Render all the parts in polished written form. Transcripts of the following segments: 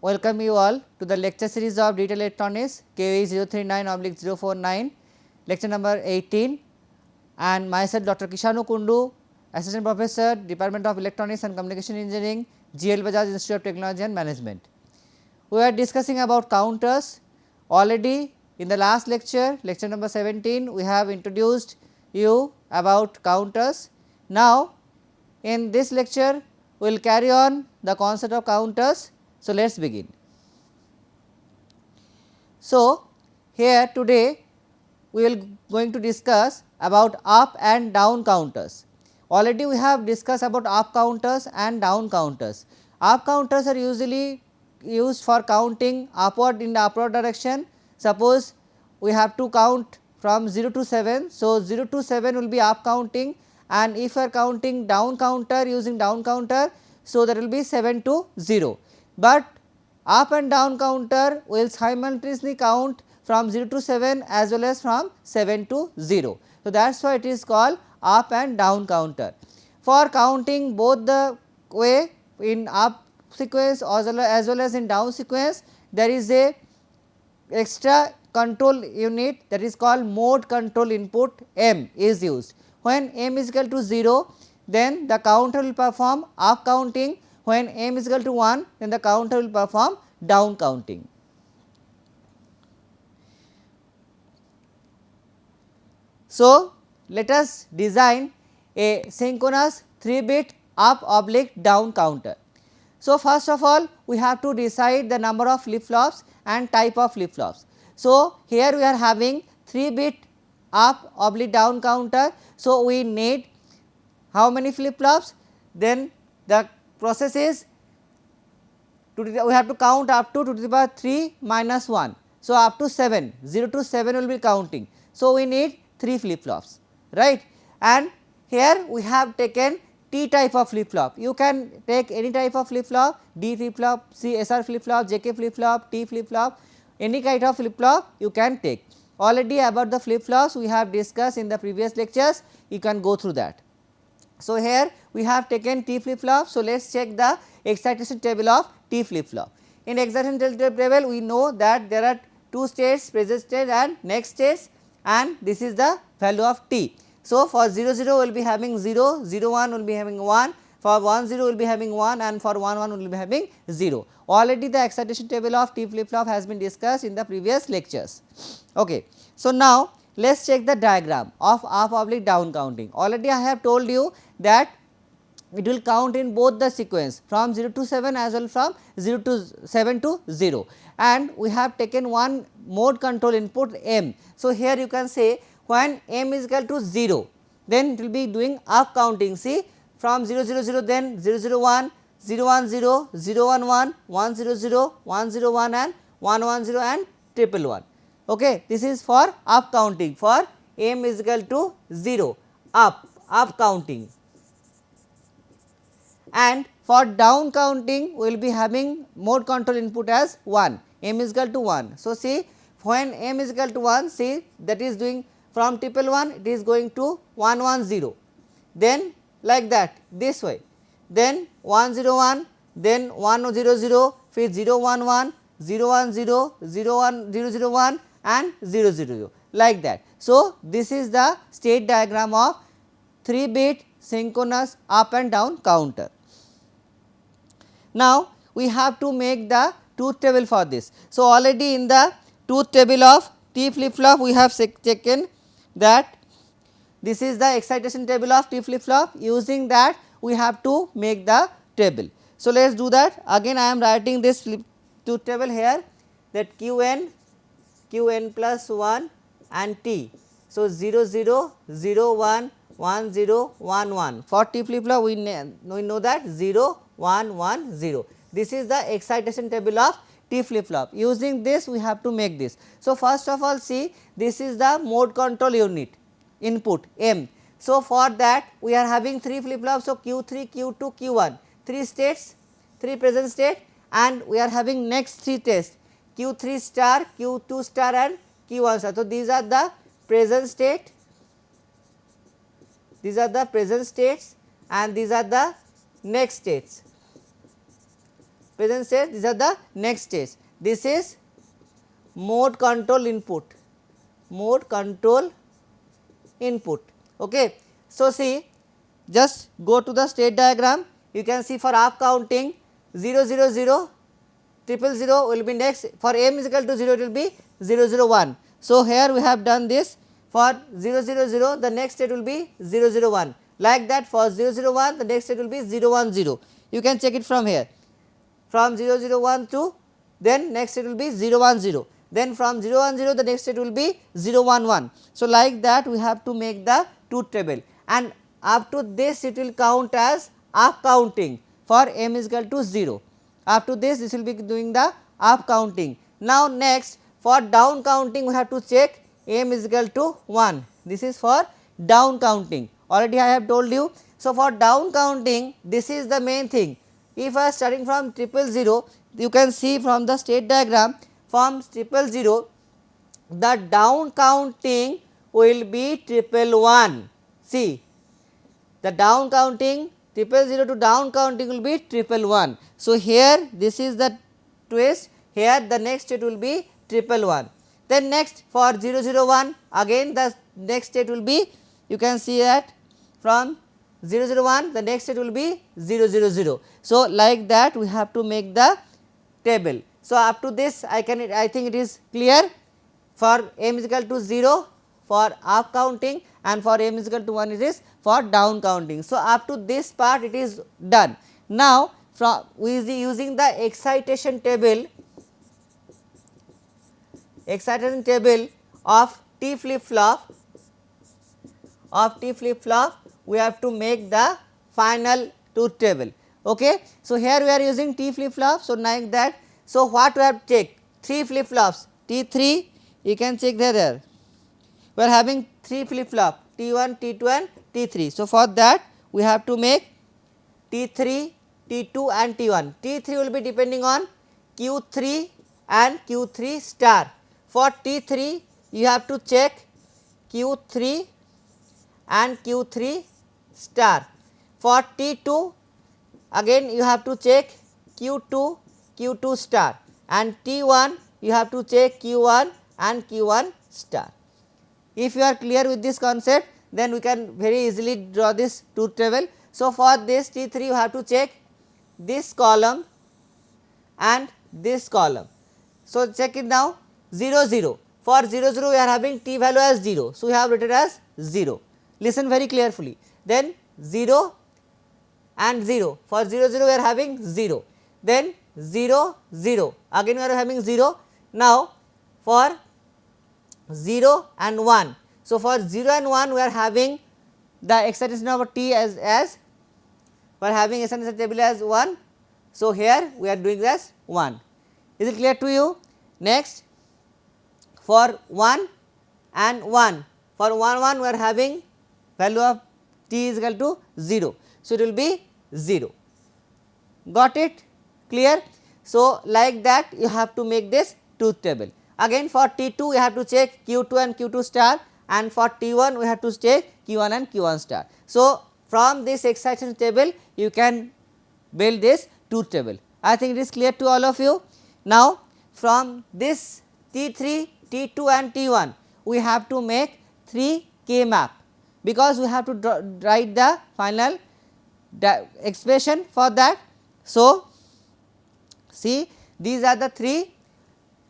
welcome you all to the lecture series of Digital Electronics KE 039/049 lecture number 18 and myself Dr. Kishanu Kundu, Assistant Professor, Department of Electronics and Communication Engineering, GL Bajaj Institute of Technology and Management. We are discussing about counters. Already in the last lecture, lecture number 17, we have introduced you about counters. Now, in this lecture, we will carry on the concept of counters. So, let us begin. So, here today we will going to discuss about up and down counters. Already we have discussed about up counters and down counters. Up counters are usually used for counting upward in the upward direction. Suppose we have to count from 0 to 7. So, 0 to 7 will be up counting, and if we are counting down counter using down counter, so that will be 7 to 0. But up and down counter will simultaneously count from 0 to 7 as well as from 7 to 0. So, that is why it is called up and down counter. For counting both the way in up sequence as well as in down sequence, there is a extra control unit, that is called mode control input M is used. When M is equal to 0, then the counter will perform up counting. When M is equal to 1, then the counter will perform down counting. So, let us design a synchronous 3-bit up oblique down counter. So, first of all we have to decide the number of flip flops and type of flip flops. So, here we are having 3-bit up oblique down counter. So, we need how many flip flops? Then the process is we have to count up to the power 3 minus 1. So, up to 7, 0 to 7 will be counting. So, we need 3 flip flops, right, and here we have taken T type of flip flop. You can take any type of flip flop, D flip flop, C SR flip flop, JK flip flop, T flip flop, any kind of flip flop you can take. Already about the flip flops we have discussed in the previous lectures, you can go through that. So, here we have taken T flip flop. So, let us check the excitation table of T flip flop. In excitation table we know that there are 2 states, present state and next state, and this is the value of T. So, for 0 0 will be having 0, 0 1 will be having 1, for 1 0 will be having 1 and for 1 1 will be having 0. Already the excitation table of T flip flop has been discussed in the previous lectures. Okay. So, now let us check the diagram of up oblique down counting. Already I have told you that it will count in both the sequence from 0 to 7 as well from 0 to 7 to 0, and we have taken one mode control input M. So, here you can say when M is equal to 0, then it will be doing up counting. See, from 0 0 0, then 0 0 1, 0 1 0, 0 1 1, 1 0 0, 1 0 1 and 1 1 0 and triple 1. Okay. This is for up counting, for M is equal to 0, up counting. And for down counting we will be having mode control input as 1, M is equal to 1. So, see, when M is equal to 1, see, that is doing from triple 1 it is going to 1 1 0, then like that this way, then 1 0 1, then 1 0 0, फिर 0 1 1, 0 1 0, 0 1 0 0 1 and 0 0 0, like that. So, this is the state diagram of 3-bit synchronous up and down counter. Now, we have to make the truth table for this. So, already in the truth table of T flip flop we have taken that this is the excitation table of T flip flop. Using that we have to make the table. So, let us do that. Again I am writing this truth table here, that Qn plus 1 and T. So, 0 0 0 1 1 0 1 1. For T flip flop we know that 0 1 1 0. This is the excitation table of T flip flop. Using this we have to make this. So, first of all see, this is the mode control unit input M. So, for that we are having 3 flip flops. So, Q3, Q2, Q1, 3 states, 3 present state, and we are having next 3 tests Q3 star, Q2 star and Q1 star. So, these are the present state, these are the present states and these are the next states. present state, these are the next states. This is mode control input, mode control input. Okay. So, see, just go to the state diagram, you can see for up counting 0 0 0 0 0 will be next, for m is equal to 0 it will be 0 0 1. So, here we have done this, for 0 0 0 the next state will be 0 0 1, like that for 0 0 1 the next state will be 0 1 0, you can check it from here, from 0 0 1 to then next state will be 0 1 0, then from 0 1 0 the next state will be 0 1 1. So, like that we have to make the truth table, and up to this it will count as up counting for m is equal to 0. Up to this will be doing the up counting. Now, next for down counting we have to check m is equal to 1, this is for down counting, already I have told you. So, for down counting this is the main thing. If I starting from 000, you can see from the state diagram, from 000 the down counting will be 111. See, the down counting 000 to down counting will be 111. So, here this is the twist, here the next state will be 111. Then next for 001 again the next state will be, you can see that from 001 the next state will be 000. So, like that we have to make the table. So, up to this I think it is clear, for m is equal to 0 for up counting and for m is equal to 1 it is for down counting. So, up to this part it is done. Now, from using the excitation table of T flip flop, we have to make the final truth table. Okay. So, here we are using T flip flop. So, like that. So, what we have checked? 3 flip flops, T3 you can check there. We are having 3 flip flop, T1, T2 and T3. So, for that we have to make T3, T2 and T1. T3 will be depending on Q3 and Q3 star. For T3 you have to check Q3 and Q3 star. For T2 again you have to check Q2, Q2 star, and T1 you have to check Q1 and Q1 star. If you are clear with this concept, then we can very easily draw this truth table. So, for this T3 you have to check this column and this column. So, check it now, 0 0, for 0 0 we are having T value as 0. So, we have written as 0, listen very carefully, then 0 and 0, for 0 0 we are having 0, then 0 0, again we are having 0. Now, for 0 and 1, so for 0 and 1 we are having the excitation of T as we are having excitation table as 1. So, here we are doing as 1. Is it clear to you? Next, for 1 and 1, for 1 1 we are having value of T is equal to 0. So, it will be 0. Got it? Clear? So, like that you have to make this truth table. Again for T2 you have to check Q2 and Q2 star, and for T1 we have to check Q1 and Q1 star. So, from this excitation table you can build this truth table. I think it is clear to all of you. Now, from this T3, T2 and T1 we have to make 3 K map, because we have to write the final expression for that. So, see, these are the 3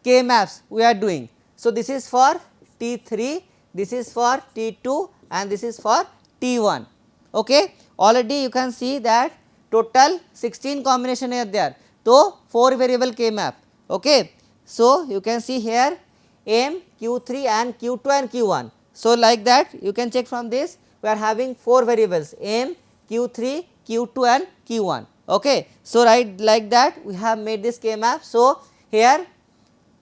K maps we are doing. So, this is for T3, this is for T2 and this is for T1. Okay. Already you can see that total 16 combination are there. So, 4 variable K map. Okay. So, you can see here M, Q3 and Q2 and Q1. So, like that you can check from this, we are having 4 variables M, Q3, Q2 and Q1. Okay. So, right like that we have made this K map. So, here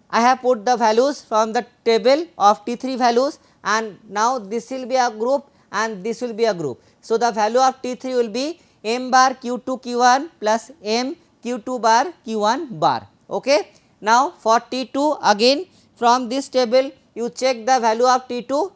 I have put the values from the table of T3 values, and now this will be a group and this will be a group. So, the value of T3 will be M bar Q2 Q1 plus M Q2 bar Q1 bar. Okay. Now, for T2 again from this table you check the value of T2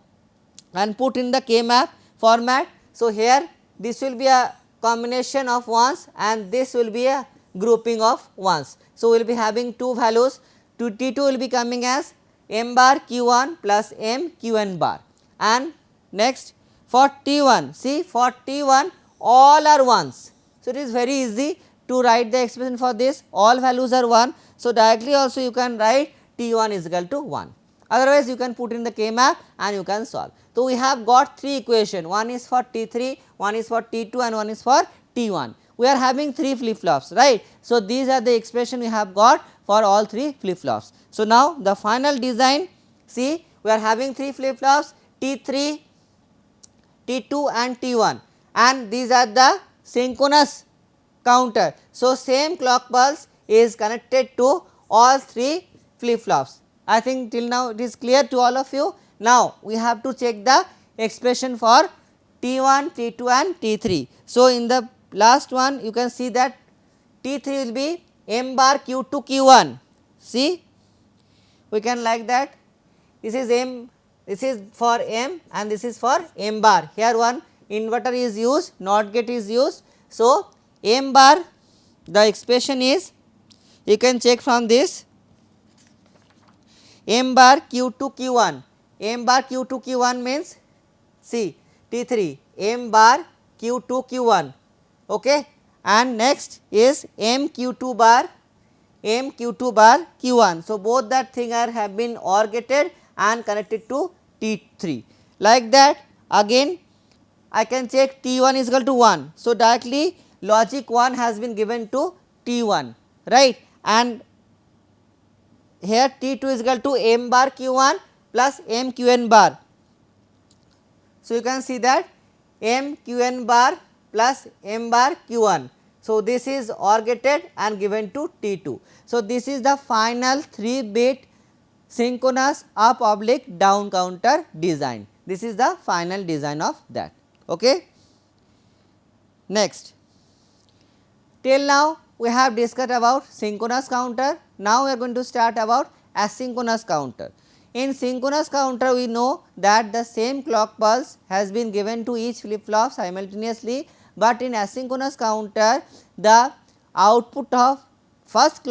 and put in the K map format. So, here this will be a combination of ones and this will be a grouping of ones. So, we will be having two values, to T2 will be coming as m bar q1 plus m qn bar, and next for T1, see for T1 all are ones. So, it is very easy to write the expression for this, all values are 1. So, directly also you can write T1 is equal to 1, otherwise you can put in the K map and you can solve. So, we have got 3 equation, one is for T3, one is for T2 and one is for T1. We are having 3 flip flops, right. So, these are the expression we have got for all 3 flip flops. So, now the final design, see we are having 3 flip flops T3, T2 and T1, and these are the synchronous counter. So, same clock pulse is connected to all 3 flip flops. I think till now it is clear to all of you. Now, we have to check the expression for T1, T2 and T3. So, in the last one you can see that T3 will be m bar q2 q1, see we can like that, this is m, this is for m and this is for m bar, here one inverter is used, NOT gate is used. So, m bar, the expression is, you can check from this, m bar q2 q1, m bar q2 q1 means, see T3 m bar q2 q1, okay, and next is m q2 bar m q2 bar q1. So, both that thing are have been OR gated and connected to T3, like that again I can check T1 is equal to 1. So, directly logic 1 has been given to T1, right, and here T2 is equal to m bar q1 plus m qn bar. So, you can see that m qn bar plus m bar q1. So, this is OR gated and given to T2. So, this is the final 3 bit synchronous up oblique down counter design. This is the final design of that. Okay. Next, till now we have discussed about synchronous counter. Now, we are going to start about asynchronous counter. In synchronous counter, we know that the same clock pulse has been given to each flip flop simultaneously, but in asynchronous counter the output of first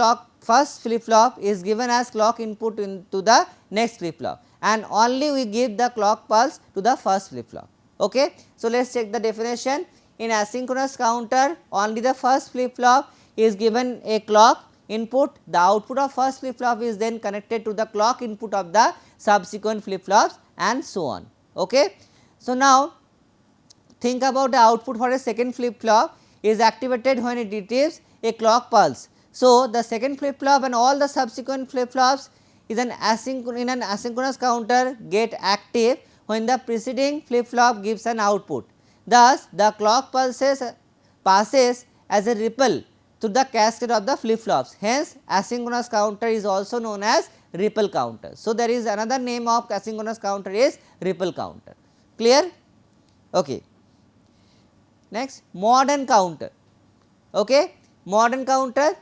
flip flop is given as clock input into the next flip flop, and only we give the clock pulse to the first flip flop. Okay. So, let us check the definition. In asynchronous counter, only the first flip flop is given a clock input, the output of first flip flop is then connected to the clock input of the subsequent flip flops and so on. Okay. So, now think about the output for a second flip flop is activated when it receives a clock pulse. So, the second flip flop and all the subsequent flip flops is in an asynchronous counter get active when the preceding flip flop gives an output. Thus, the clock passes as a ripple to the cascade of the flip flops. Hence, asynchronous counter is also known as ripple counter. So, there is another name of asynchronous counter is ripple counter. Clear? Okay. Next, modern counter. Okay. Modern counter,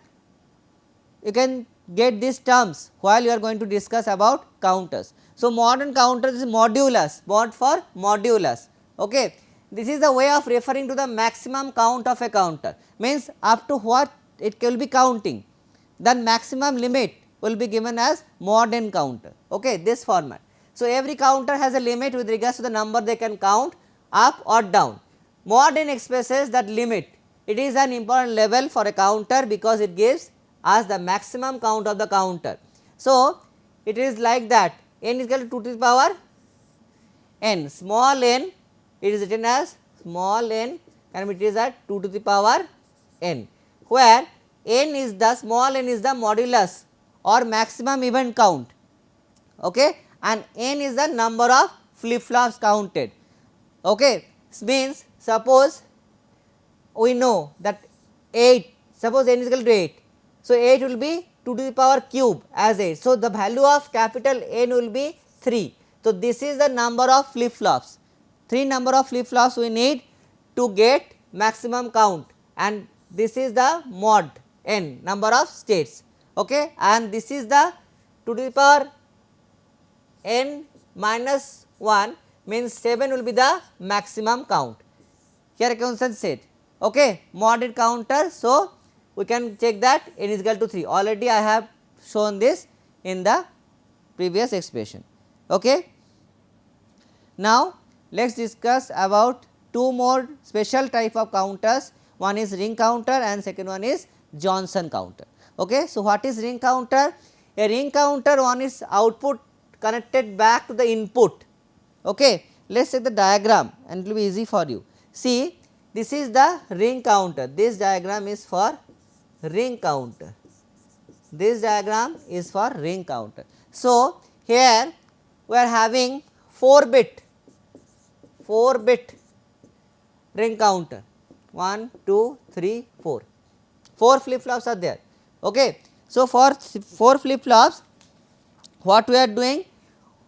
you can get these terms while you are going to discuss about counters. So, modern counter is modulus, mod for modulus. Okay. This is the way of referring to the maximum count of a counter, means up to what it will be counting, then maximum limit will be given as modern counter. Okay. This format. So, every counter has a limit with regards to the number they can count up or down. Mod n expresses that limit. It is an important level for a counter because it gives us the maximum count of the counter. So, it is like that, n is equal to 2 to the power n, small n, it is written as small n and it is at 2 to the power n, where n is the small n is the modulus or maximum event count, okay, and n is the number of flip flops counted. Okay. Means suppose we know that 8, suppose n is equal to 8. So, 8 will be 2 to the power cube as 8. So, the value of capital N will be 3. So, this is the number of flip flops, 3 number of flip flops we need to get maximum count, and this is the mod n number of states, okay, and this is the 2 to the power n minus 1 means 7 will be the maximum count. Here a constant set, okay, modded counter. So, we can check that n is equal to 3, already I have shown this in the previous expression. Okay. Now, let us discuss about two more special type of counters, one is ring counter and second one is Johnson counter. Okay. So, what is ring counter? A ring counter, one is output connected back to the input. Okay. Let us take the diagram and it will be easy for you. See, this is the ring counter, this diagram is for ring counter, this diagram is for ring counter. So, here we are having 4 bit ring counter, 1, 2, 3, 4, 4 flip flops are there. Okay. So, for 4 flip flops, what we are doing,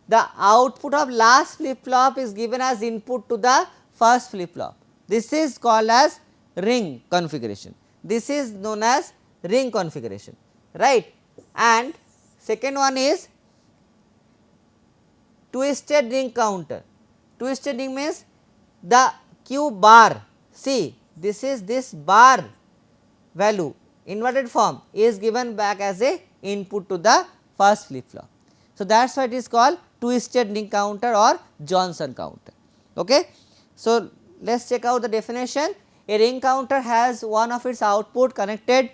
the output of last flip flop is given as input to the first flip flop. This is called as ring configuration, this is known as ring configuration, right. And second one is twisted ring counter. Twisted ring means the Q bar, see this is this bar value inverted form is given back as a input to the first flip flop. So, that is why it is called twisted ring counter or Johnson counter. Okay. So, let us check out the definition. A ring counter has one of its output connected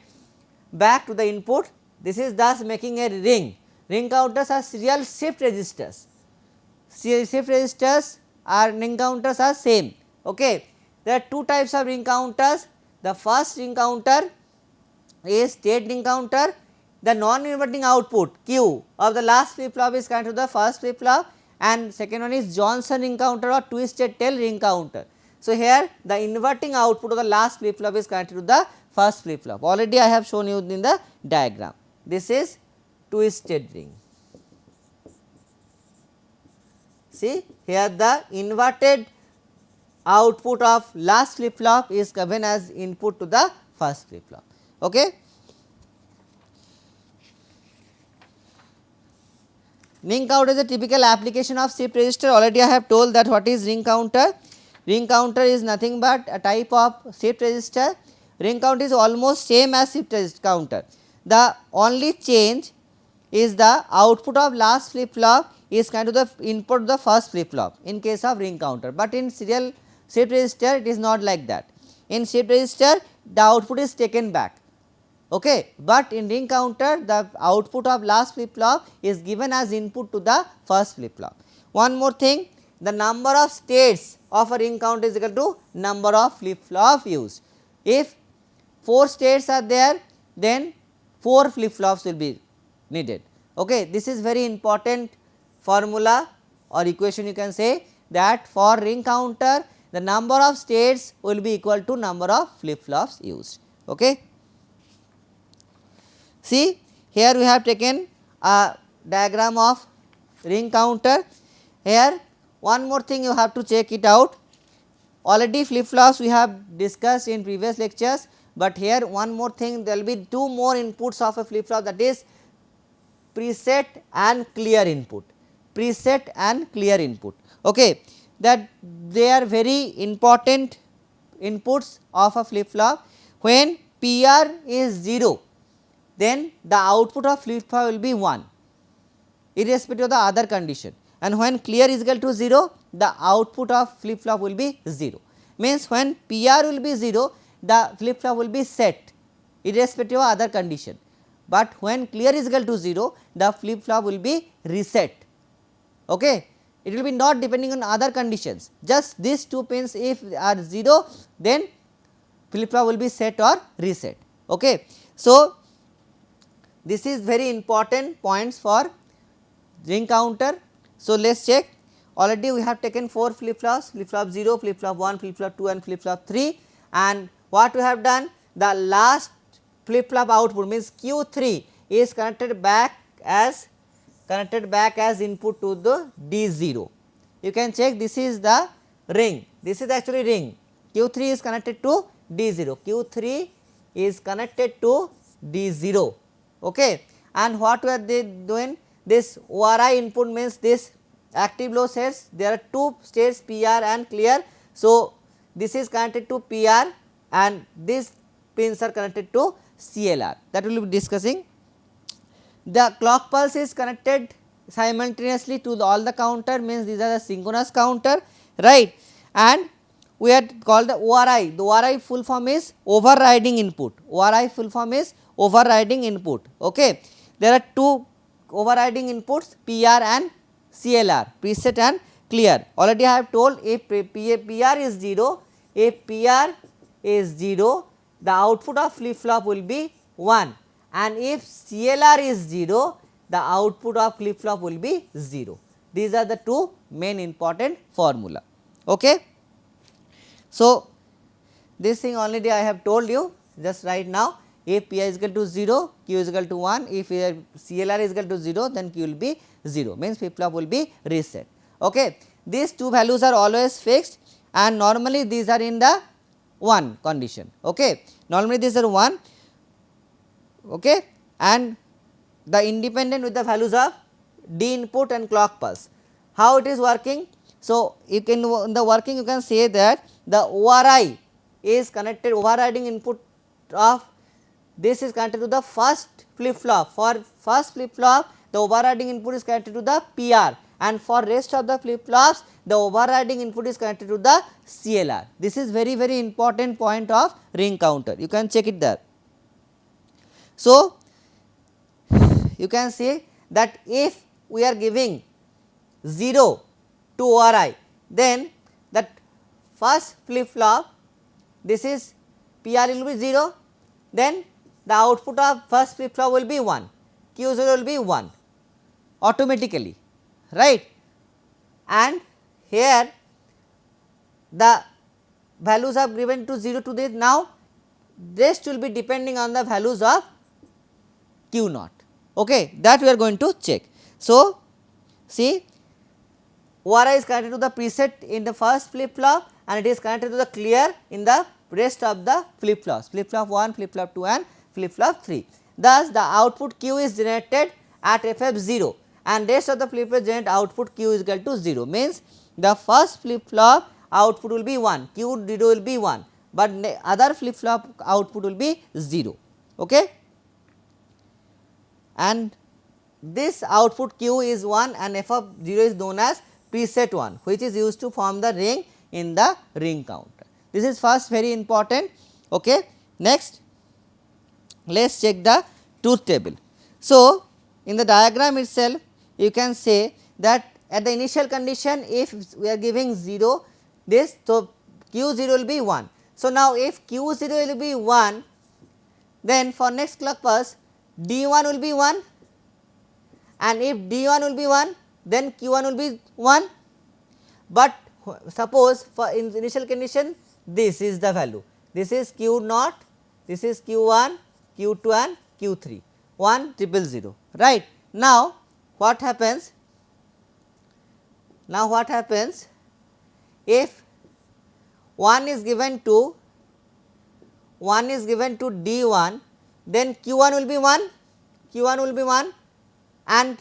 back to the input, this is thus making a ring. Ring counters are serial shift registers, shift registers are ring counters are same. Okay. There are two types of ring counters. The first ring counter is state ring counter, the non inverting output Q of the last flip flop is connected to the first flip flop, and second one is Johnson ring counter or twisted tail ring counter. So, here the inverting output of the last flip flop is connected to the first flip flop, already I have shown you in the diagram. This is twisted ring. See, here the inverted output of last flip flop is given as input to the first flip flop. Okay. Ring counter is a typical application of shift register, already I have told that what is ring counter. Ring counter is nothing but a type of shift register. Ring counter is almost same as shift counter. The only change is the output of last flip flop is kind of the input of the first flip flop in case of ring counter, but in serial shift register it is not like that. In shift register the output is taken back, okay, but in ring counter the output of last flip flop is given as input to the first flip flop. One more thing, the number of states of a ring counter is equal to number of flip flop used. If 4 states are there, then 4 flip flops will be needed. Okay. This is very important formula or equation, you can say that for ring counter the number of states will be equal to number of flip flops used. Okay. See, here we have taken a diagram of ring counter. Here one more thing you have to check it out, already flip flops we have discussed in previous lectures, but here one more thing, there will be 2 more inputs of a flip flop, that is preset and clear input, preset and clear input. Okay. That they are very important inputs of a flip flop. When PR is 0, then the output of flip flop will be 1 irrespective of the other condition, and when clear is equal to 0, the output of flip flop will be 0. Means when PR will be 0, the flip flop will be set irrespective of other condition, but when clear is equal to 0, the flip flop will be reset. Okay. It will be not depending on other conditions, just these 2 pins if are 0, then flip flop will be set or reset. Okay. So, this is very important points for ring counter. So, let us check, already we have taken 4 flip flops, flip flop 0, flip flop 1, flip flop 2 and flip flop 3, and what we have done, the last flip flop output means Q3 is connected back as input to the D0. You can check, this is the ring, this is actually ring, Q3 is connected to D0, Q3 is connected to D0. Okay. And what were they doing, this ORI input means this active low states, there are 2 states PR and clear. So, this is connected to PR and these pins are connected to CLR, that we will be discussing. The clock pulse is connected simultaneously to all the counter, means these are the synchronous counter, right, and we had called the ORI. The ORI full form is overriding input. ORI full form is overriding input. Okay. There are two overriding inputs, PR and CLR, preset and clear. Already I have told, if PR is 0, if PR is 0, the output of flip flop will be 1, and if CLR is 0, the output of flip flop will be 0. These are the two main important formula. Okay. So, this thing already I have told you just right now, if Pi is equal to 0, Q is equal to 1, if CLR is equal to 0, then Q will be 0, means flip flop will be reset. Okay. These two values are always fixed, and normally these are in the 1 condition. Okay. Normally these are 1, okay, and the independent with the values of D input and clock pulse. How it is working? So, you can in the working you can say that the ORI is connected, overriding input of this is connected to the first flip flop. For first flip flop, the overriding input is connected to the PR, and for rest of the flip flops, the overriding input is connected to the CLR. This is very important point of ring counter, you can check it there. So, you can say that if we are giving 0 to ORI, then that first flip flop, this is PR will be 0, then the output of first flip flop will be 1, Q 0 will be 1 automatically, right, and here the values are given to 0 to this. Now, rest will be depending on the values of Q naught, okay, that we are going to check. So, see, ORI is connected to the preset in the first flip flop, and it is connected to the clear in the rest of the flip flops, flip flop 1, flip flop 2 and flip flop 3. Thus, the output Q is generated at FF 0, and rest of the flip flop generate output Q is equal to 0, means the first flip flop output will be 1, Q 0 will be 1, but other flip flop output will be 0. Okay. And this output Q is 1 and F of 0 is known as preset 1, which is used to form the ring in the ring counter. This is first very important. Okay. Next, let us check the truth table. So, in the diagram itself, you can say that at the initial condition, if we are giving 0 this, so Q 0 will be 1. So, now if Q 0 will be 1, then for next clock pulse D 1 will be 1, and if D 1 will be 1, then Q 1 will be 1, but suppose for in initial condition this is the value, this is Q naught, this is Q 1, Q 2 and Q 3, 1 0 0, right. Now, what happens? Now, what happens if 1 is given to D 1, then Q 1 will be 1, Q 1 will be 1 and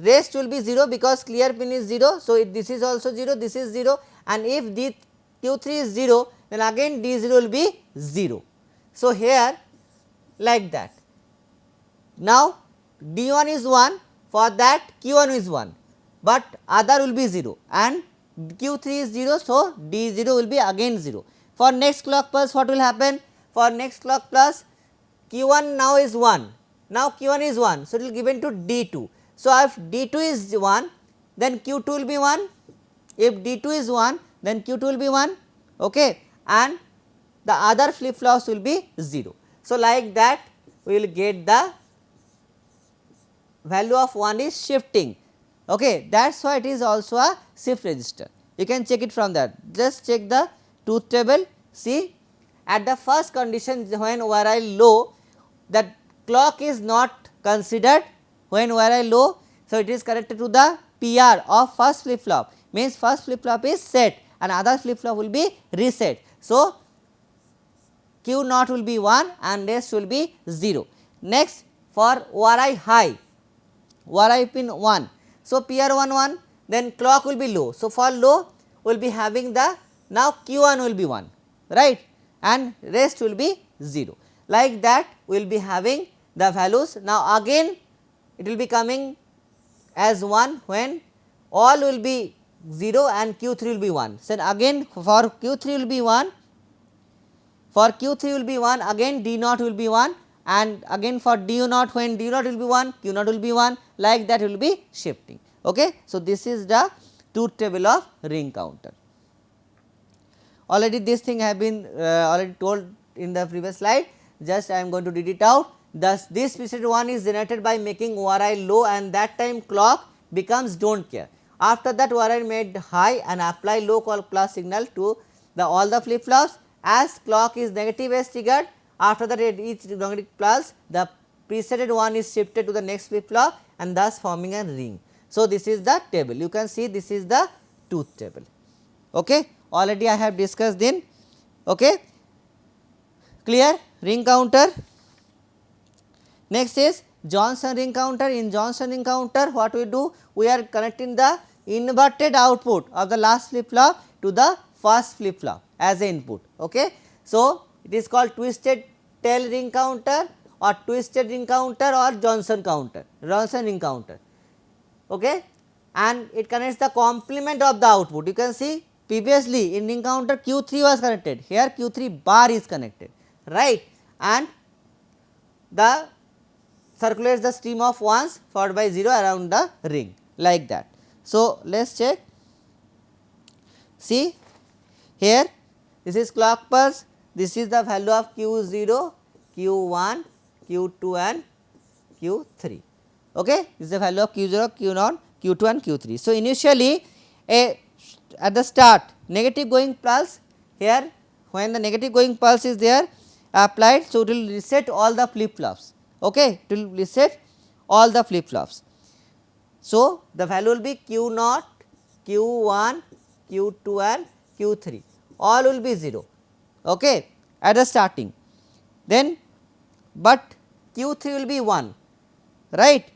rest will be 0, because clear pin is 0. So, this is also 0, this is 0, and if D Q 3 is 0, then again D 0 will be 0. So, here like that. Now, D 1 is 1, for that Q 1 is 1, but other will be 0 and Q 3 is 0. So, D 0 will be again 0. For next clock pulse, what will happen? For next clock pulse, Q 1 now is 1, now Q 1 is 1. So, it will given to D 2. So, if D 2 is 1, then Q 2 will be 1, if D 2 is 1, then Q 2 will be 1, okay, and the other flip flops will be 0. So, like that we will get the value of 1 is shifting, okay. That is why it is also a shift register. You can check it from that. Just check the truth table. See, at the first condition when ORI low, that clock is not considered when ORI low. So, it is connected to the PR of first flip flop, means first flip flop is set and other flip flop will be reset. So, Q naught will be 1 and rest will be 0. Next, for ORI high, ORI pin 1. So, PR 1 1, then clock will be low. So, for low we will be having the, now Q 1 will be 1, right, and rest will be 0. Like that we will be having the values. Now again it will be coming as 1 when all will be 0 and q3 will be 1. So again for q3 will be 1, for q3 will be 1, again d naught will be 1, and again for d naught, when d naught will be 1, q naught will be 1, like that will be shifting. Okay. So this is the truth table of ring counter. Already this thing have been already told in the previous slide, just I am going to read it out. Thus this preset 1 is generated by making ORI low, and that time clock becomes do not care. After that ORI made high and apply low clock signal to the all the flip flops. As clock is negative as triggered, after that at each negative pulse the presetted one is shifted to the next flip flop and thus forming a ring. So this is the table, you can see this is the truth table. Okay. Already I have discussed then. Okay. Clear? Ring counter. Next is Johnson ring counter. In Johnson ring counter, what we do? We are connecting the inverted output of the last flip flop to the first flip flop as a input. Okay. So it is called twisted tail ring counter or twisted ring counter or Johnson counter, Johnson ring counter. Okay. And it connects the complement of the output. You can see previously in ring counter q3 was connected, here q3 bar is connected, right, and the circulates the stream of 1s followed by 0 around the ring, like that. So let us check. See here, this is clock pulse, this is the value of q0, q1, q2 and q3. Okay. This is the value of q0, q0, q2 and q3. So initially at the start negative going pulse, here when the negative going pulse is there applied, so it will reset all the flip flops. Okay. It will reset all the flip flops. So the value will be q0, q1, q2 and q3, all will be 0, okay, at the starting. Then but q3 will be 1, right.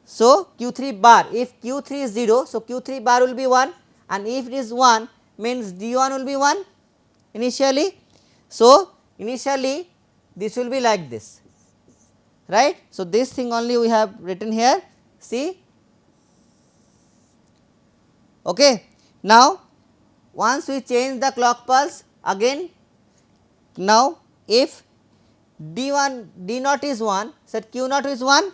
So q3 bar, if q3 is 0, so q3 bar will be 1, and if it is 1 means d1 will be 1 initially. So initially this will be like this, right. So this thing only we have written here, see. Okay. Now once we change the clock pulse again, now if d1 d naught is 1, so q naught is 1,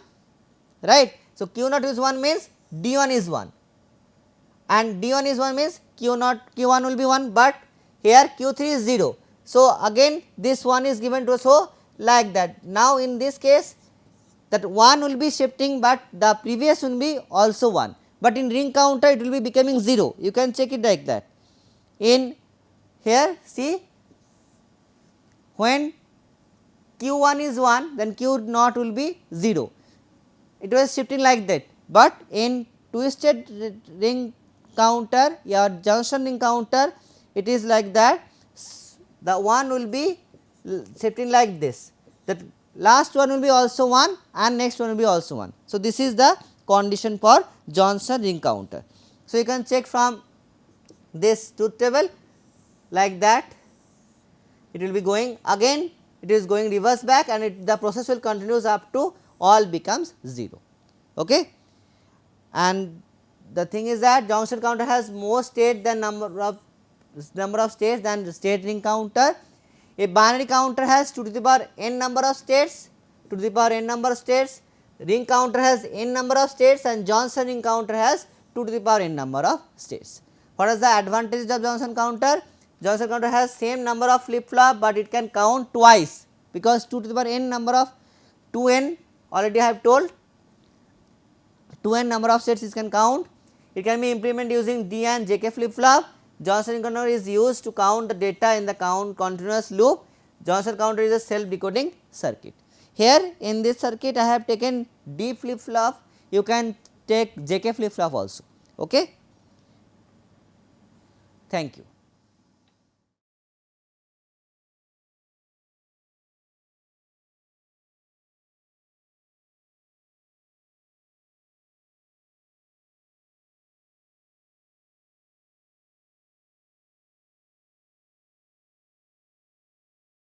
right. So q naught is 1 means d1 is 1, and d1 is 1 means q naught q1 will be 1, but here q3 is 0. So again this 1 is given to us, so like that. Now in this case that 1 will be shifting, but the previous will be also 1, but in ring counter it will be becoming 0. You can check it like that. In here see, when q1 is 1 then q naught will be 0, it was shifting like that, but in twisted ring counter or Johnson ring counter it is like that, the 1 will be shifting like this, that last one will be also 1 and next one will be also 1. So this is the condition for Johnson ring counter. So you can check from this truth table like that, it will be going again, it is going reverse back, and the process will continues up to all becomes 0. Okay. And the thing is that Johnson counter has more state than number of states than the state ring counter. A binary counter has 2 to the power n number of states, 2 to the power n number of states. Ring counter has n number of states, and Johnson ring counter has 2 to the power n number of states. What is the advantage of Johnson counter? Johnson counter has same number of flip flop, but it can count twice, because 2 to the power n number of 2n already I have told, 2n number of states it can count. It can be implemented using D and JK flip flop. Johnson counter is used to count the data in the continuous loop. Johnson counter is a self decoding circuit. Here in this circuit I have taken D flip flop, you can take JK flip flop also. Okay. Thank you.